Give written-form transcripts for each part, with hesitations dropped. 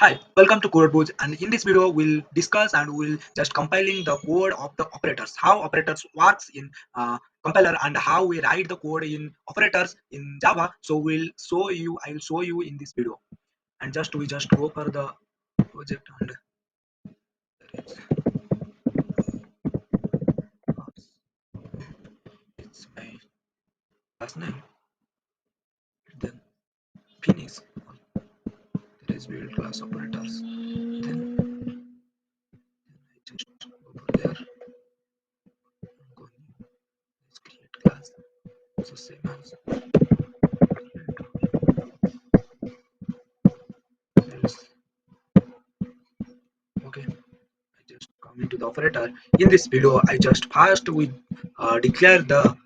Hi, welcome to CodezBuzz, and in this video we'll discuss and we'll just compiling the code of the operators, how operators works in compiler and how we write the code in operators in Java. So I will show you in this video, and we just go for the project and it's my last name, then finish. There is build class operators. Then I just go over there, go new, let's create class. So same as there's okay. I just come into the operator. In this video, I just first we declare the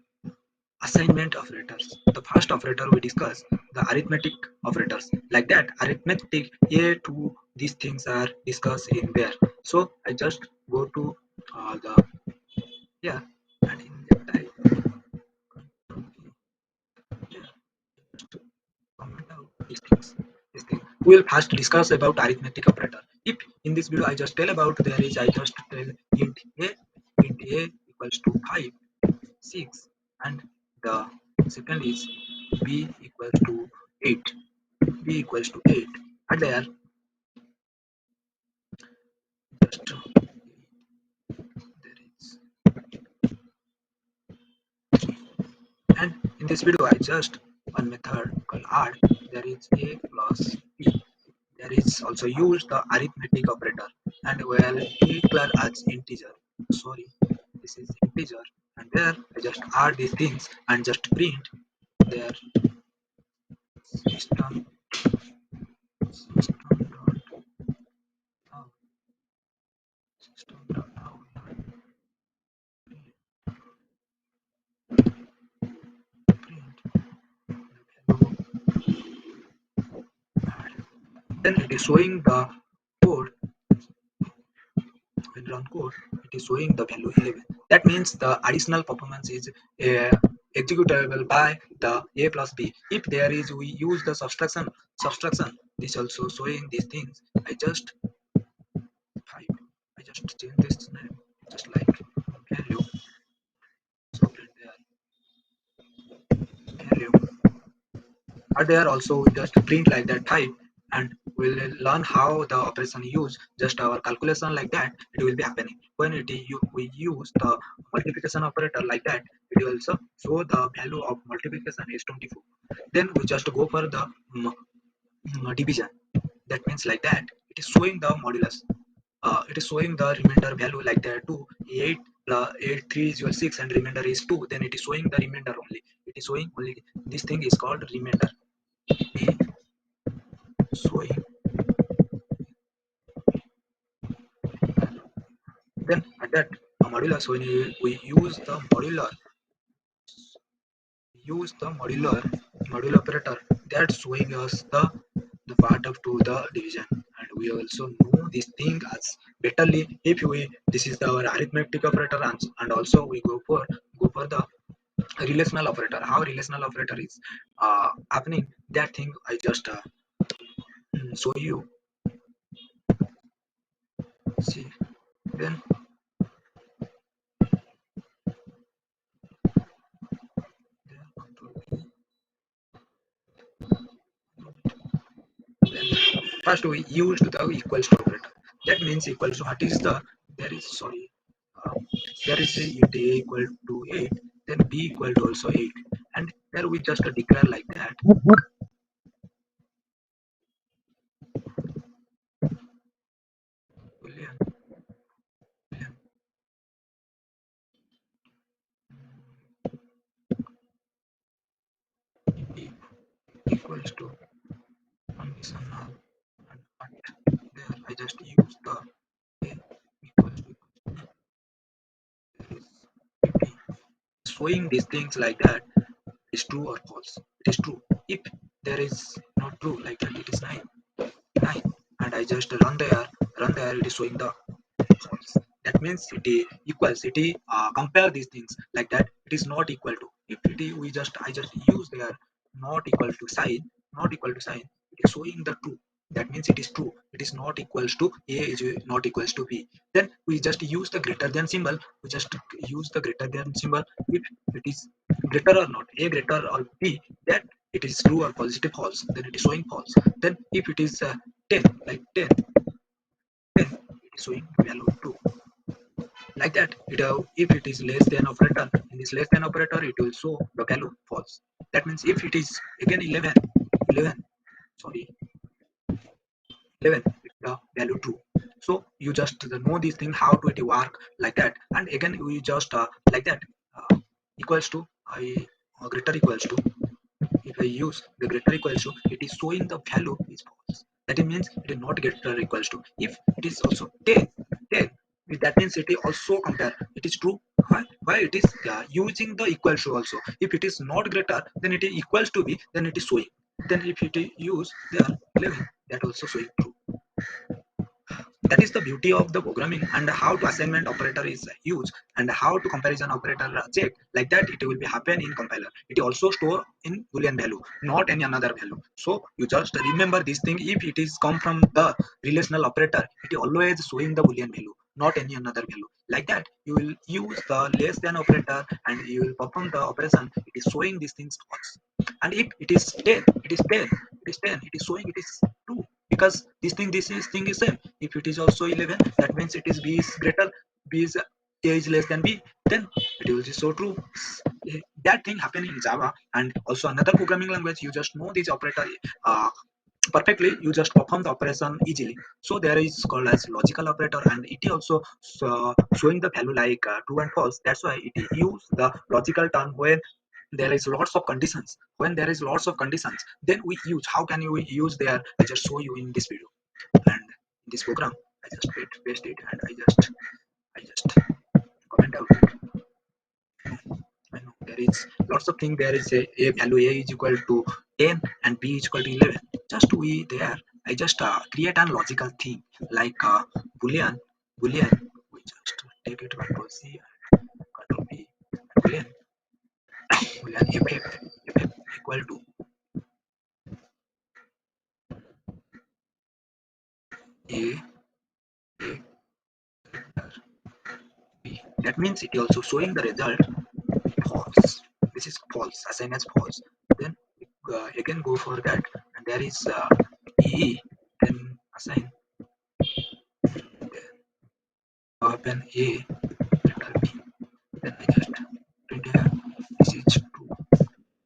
assignment operators. The first operator we discuss the arithmetic operators. Like that, arithmetic A to these things are discussed in there. So I just go to the yeah, and in that I yeah, just comment out these things. This thing. We'll first discuss about arithmetic operator. If in this video I just tell about there is I just tell int a equals to 5 6 and the second is b equals to 8 b equals to 8 and there just there is and in this video I just one method called add there is a plus b there is also used the arithmetic operator and well declare as integer sorry this is integer and there I just add these things and just print their system dot out system dot out print then it is showing the code when run code it is showing the value 11 that means the additional performance is executable by the a plus b if there is we use the subtraction this also showing these things I just I just change this name just like value so there value are there also we just print like that type and we'll learn how the operation use just our calculation like that it will be happening when we use the multiplication operator like that it will also show the value of multiplication is 24 then we just go for the division that means like that it is showing the modulus it is showing the remainder value like that 2 8 plus 8 3 is equal 6 and remainder is 2 then it is showing the remainder only it is showing only this thing is called remainder showing then at that modulus when we use the modular operator that's showing us the part of to the division and we also know this thing as betterly if we this is our arithmetic operator and also we go for the relational operator how relational operator is happening that thing I just show you see then first we used the equals to operator that means equals to what is the there is sorry uh, there is a int a equal to 8 then b equal to also 8 and there we just declare like that boolean b equals to conditional and what there I just use the a equals to there is b showing these things like that is true or false it is true if there is not true like that it is 9 and I just run there it is showing the false that means it is equals it is compare these things like that it is not equal to if it is I just use there not equal to sign it is showing the true that means it is true. It is not equals to a is not equals to b. Then we just use the greater than symbol. We just use the greater than symbol if it is greater or not, a greater or b, that it is true or positive false, then it is showing false. Then if it is 10, like 10, then it is showing value 2. Like that, if it is less than operator, in this less than operator it will show the value false. That means if it is again 11, sorry, 11 with the value true. So you just know this thing how to it work like that. And again we just like that, equals to I greater equals to, if I use the greater equals to, it is showing the value is false. That means it is not greater equals to. If it is also 10, 10, that means it is also compare. It is true. Why it is using the equals to also. If it is not greater, then it is equals to b, then it is showing. Then if it is use there 11, that also showing true. That is the beauty of the programming, and how to assignment operator is used, and how to comparison operator check. Like that it will be happen in compiler. It also store in boolean value, not any another value. So you just remember this thing. If it is come from the relational operator, it is always showing the boolean value, not any another value. Like that you will use the less than operator and you will perform the operation, it is showing these things false. And if it is 10, it is 10, it is 10, it is showing it is true, because this thing is same. If it is also 11, that means it is b is greater, b is a is less than b, then it will be so true. That thing happen in Java and also another programming language. You just know this operator uh, perfectly, you just perform the operation easily. So there is called as logical operator, and it is also showing the value like true and false. That's why it use the logical term when there is lots of conditions. When there is lots of conditions, then we use, how can you use there, I just show you in this video. And in this program I just paste it, and I just comment out it. I know there is lots of things. There is a value a is equal to 10 and b is equal to 11. Just we there, I just create a logical thing like boolean. We just take it control c and control b, boolean ff equal to a b. That means it is also showing the result false. This is false, assigned as false. Then again go for that, and there is e, then assign, then open a letter b, then I just print here this is true,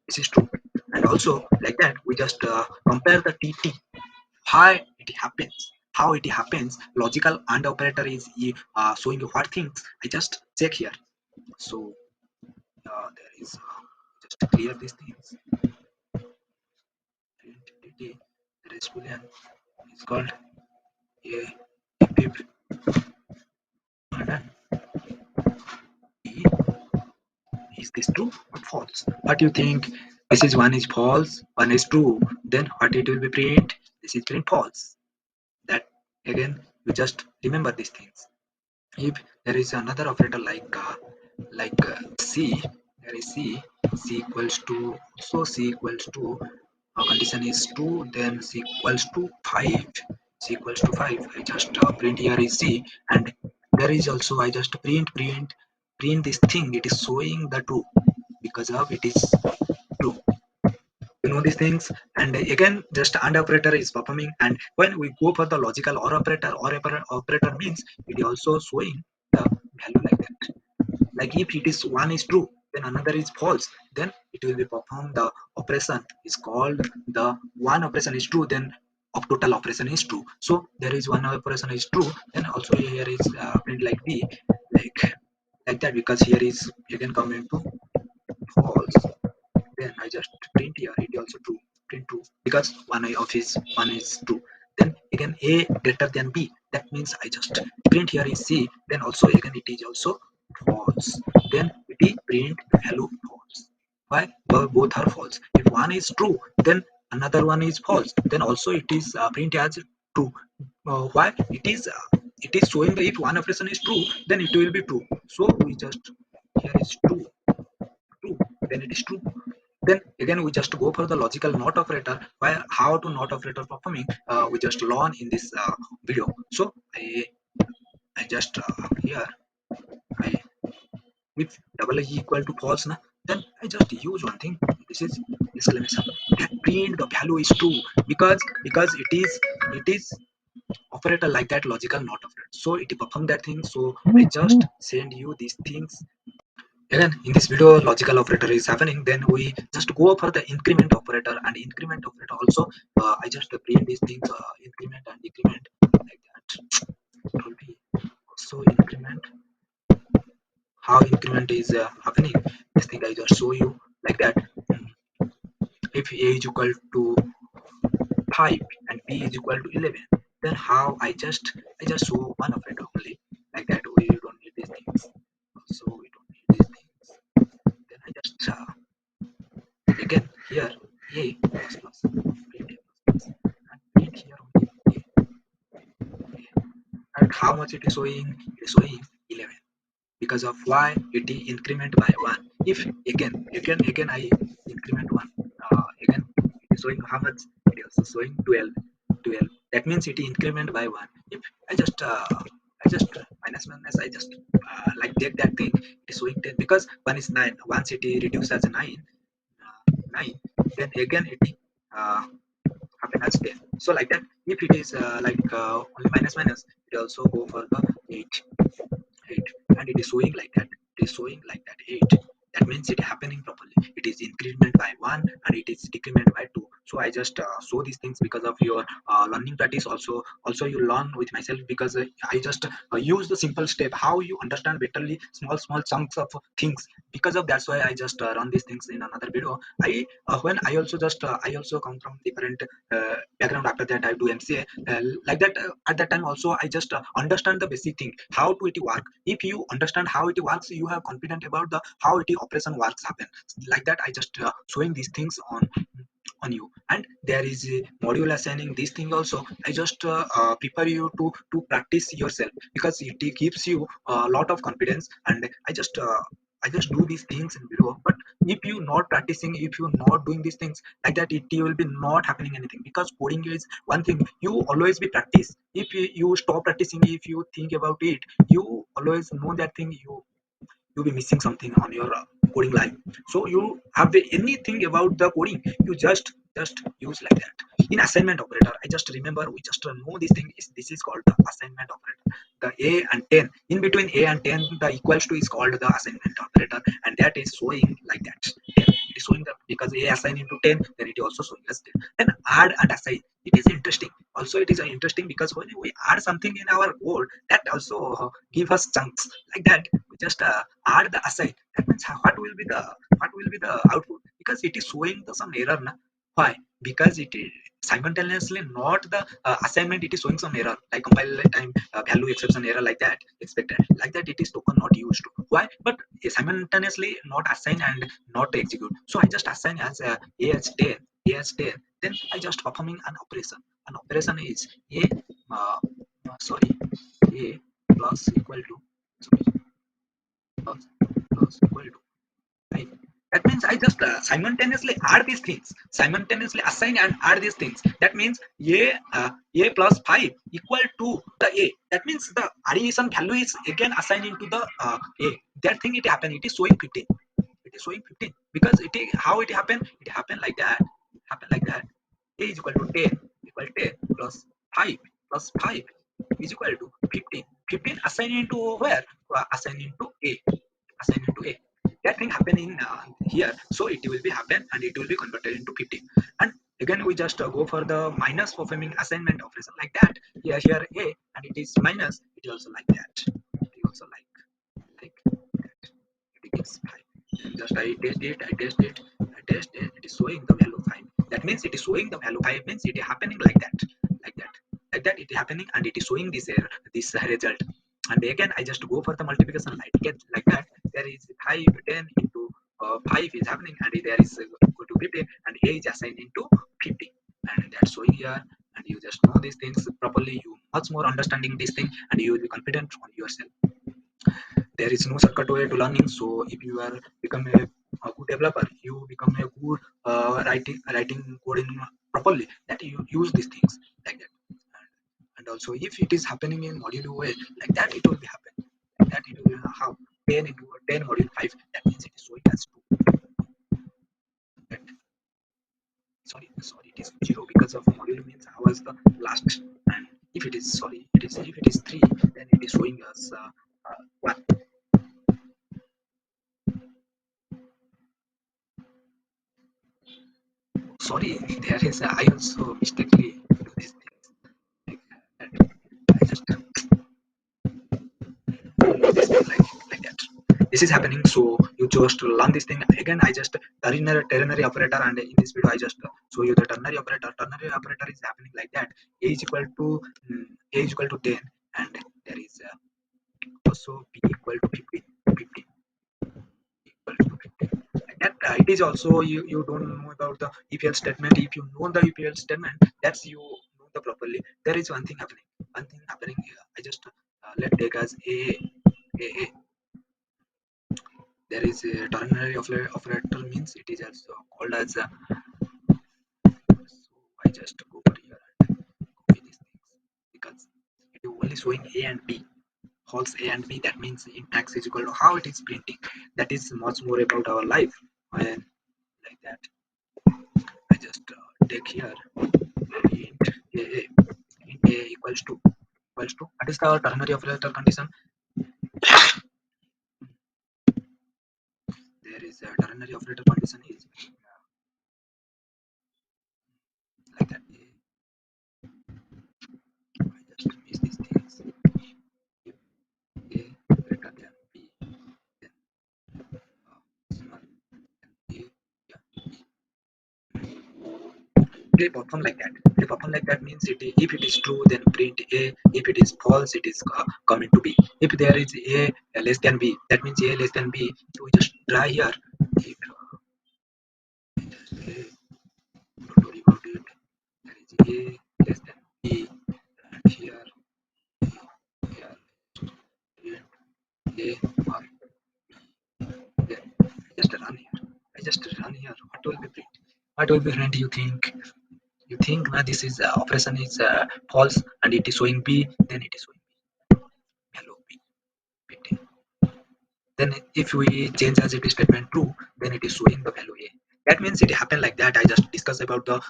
this is true. And also like that we just compare the tt, how it happens, logical and operator is showing you what things. I just check here. So there is just clear these things. Tt, there is boolean is called a if and e. Is this true or false? What do you think? This is one is false, one is true. Then what it will be print? This is print false. That again we just remember these things. If there is another operator like c, there is c equals to, so c equals to condition is 2, then c equals to 5, c equals to 5. I just print here is c, and there is also I just print this thing. It is showing the true because of it is true. You know these things. And again just and operator is performing, and when we go for the logical or operator, operator means it is also showing the value like that. Like if it is one is true, then another is false, then it will be perform the operation is called the one operation is true, then of total operation is true. So there is one operation is true, then also here is print like b, like that, because here is again coming to false. Then I just print here it also true, print true, because one is true. Then again a greater than b, that means I just print here is c, then also again it is also false. Then it is print value false. Why? Both are false. If one is true, then another one is false, then also it is print as true. Why? It is showing that if one operation is true, then it will be true. So we just here is true, then it is true. Then again we just go for the logical not operator. Where how to not operator performing, we just learn in this video. So I just here I if double is equal to false na, then I just use one thing. This is exclamation that print the value is true, because it is operator like that logical not operator, so it perform that thing. So I just send you these things. Again in this video logical operator is happening, then we just go for the increment operator, and increment operator also I just print these things, increment and decrement like that. It will be so increment, how increment is happening. This thing I just show you like that. If a is equal to 5 and b is equal to 11, then how I just show one operator only like that. We don't need these things, so we don't need these things. Then I just again here a plus plus print a plus plus and print here only a. And how much it is showing? It is showing 11, because of why it is increment by 1. If again I increment 1, again it is showing how much? It is also showing 12. That means it is increment by 1. If I just minus I just like take that thing, it is showing 10 because 1 is 9. Once it is reduced as a 9, 9, then again it uh, happen as 10. So like that, if it is like only minus, it also go for the 8. 8 and it is showing like that. It is showing like that 8. That means it happening properly. It is increment by 1 and it is decrement by 2. So I just show these things because of your learning practice. Also you learn with myself, because I just use the simple step how you understand betterly small chunks of things. Because of that's why I just run these things in another video. I when I also just I also come from different background. After that I do MCA, like that. At that time also I just understand the basic thing how to it work. If you understand how it works, you have confident about the how it operation works happen. Like that I just showing these things on you. And there is a module assigning this thing also. I just prepare you to practice yourself, because it gives you a lot of confidence. And I just do these things in video. But if you not practicing, if you not doing these things like that, it will be not happening anything. Because coding is one thing you always be practice. If you stop practicing, if you think about it, you always know that thing, you'll be missing something on your coding life. So you have anything about the coding, you just use like that. In assignment operator, I just remember we just know this thing is this is called the assignment operator. The a and 10, in between a and 10, the equals to is called the assignment operator, and that is showing like that 10. It is showing that because a assign into 10, then it is also showing us 10. Then add and assign, it is interesting. Also it is interesting because when we add something in our code, that also give us chunks like that. We just add the assign. That means what will be the output, because it is showing the some error na. Why? Because it is simultaneously not the assignment, it is showing some error like compile time value exception error like that expected, like that it is token not used. Why? But simultaneously not assign and not execute. So I just assign as a as 10, a as 10. Then I just performing an operation. An operation is a uh, sorry, a plus equal to, sorry, plus equal to 5. That means I just simultaneously add these things, simultaneously assign and add these things. That means a plus 5 equal to the a. That means the addition value is again assigned into the a. That thing it happen. It is showing 15. It is showing 15 because it is how it happened. It happened like that. Happened like that. A is equal to 10. Equal 10 plus 5 plus 5 is equal to 15. 15 assigned into where? Assigned into a. Assigned into a. That thing happen in here, so it will be happen and it will be converted into 15. And again we just go for the minus performing assignment operation like that. Here a and it is minus, it is also like that. It is also like that. It gives 5. And just I test it, I test it, I test it, it is showing the value 5. That means it is showing the value 5 means it is happening like that, like that, like that it is happening, and it is showing this error, this result. And again I just go for the multiplication like that. There is 5 10 into 5 is happening, and there is equal to 15, and a is assigned into 50, and that's showing here. And you just know these things properly, you much more understanding this thing, and you will be confident on yourself. There is no shortcut way to learning. So if you are become a good developer, you become a good writing code in properly, that you use these things like that. And also if it is happening in module way, like that it will be happen, like that it will have 10 into 10 module 5, that means it is showing as 2. That, sorry, it is 0 because of module means I was the last. And if it is, sorry, it is, if it is 3, then it is showing us 1. Sorry, there is I also mistakenly do this thing, like that. I just this thing like that. This is happening, so you just learn this thing again. I just ternary operator, and in this video I just show you the ternary operator. Ternary operator is happening like that: a is equal to a is equal to 10, and there is also b equal to 50, 50 equal to 50. Like that, it is also, you don't know about the EPL statement. If you know the EPL statement, that's you know the properly. There is one thing happening. One thing happening here. I just let take as a. There is a ternary operator means it is also called as so I just go over here and copy these things, because it is only showing a and b, holds a and b, that means in x is equal to how it is printing. That is much more about our life. And like that, I just take here int a, int a equals to, what is the ternary operator condition? There is a ternary operator condition is like that. I just miss these things. If a greater than b, then small a, yeah, they perform like that. They perform like that means if it is true, then print a. If it is false, it is coming to b. If there is a less than b, that means a less than b. So we just try here. If don't worry about it. There is a less than b, and here a or then just run here. I just run here. What will be print? What will be print? You think that this is operation is false and it is showing b, then it is showing hello b. Then if we change as it is statement true, then it is showing the value a. That means it happened like that. I just discussed about the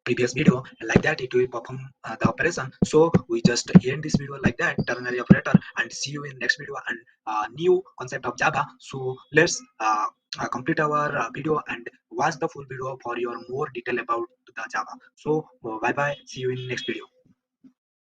previous video, and like that it will perform the operation. So we just end this video like that, ternary operator, and see you in next video and new concept of Java. So let's complete our video and watch the full video for your more detail about the Java. So bye bye, see you in next video.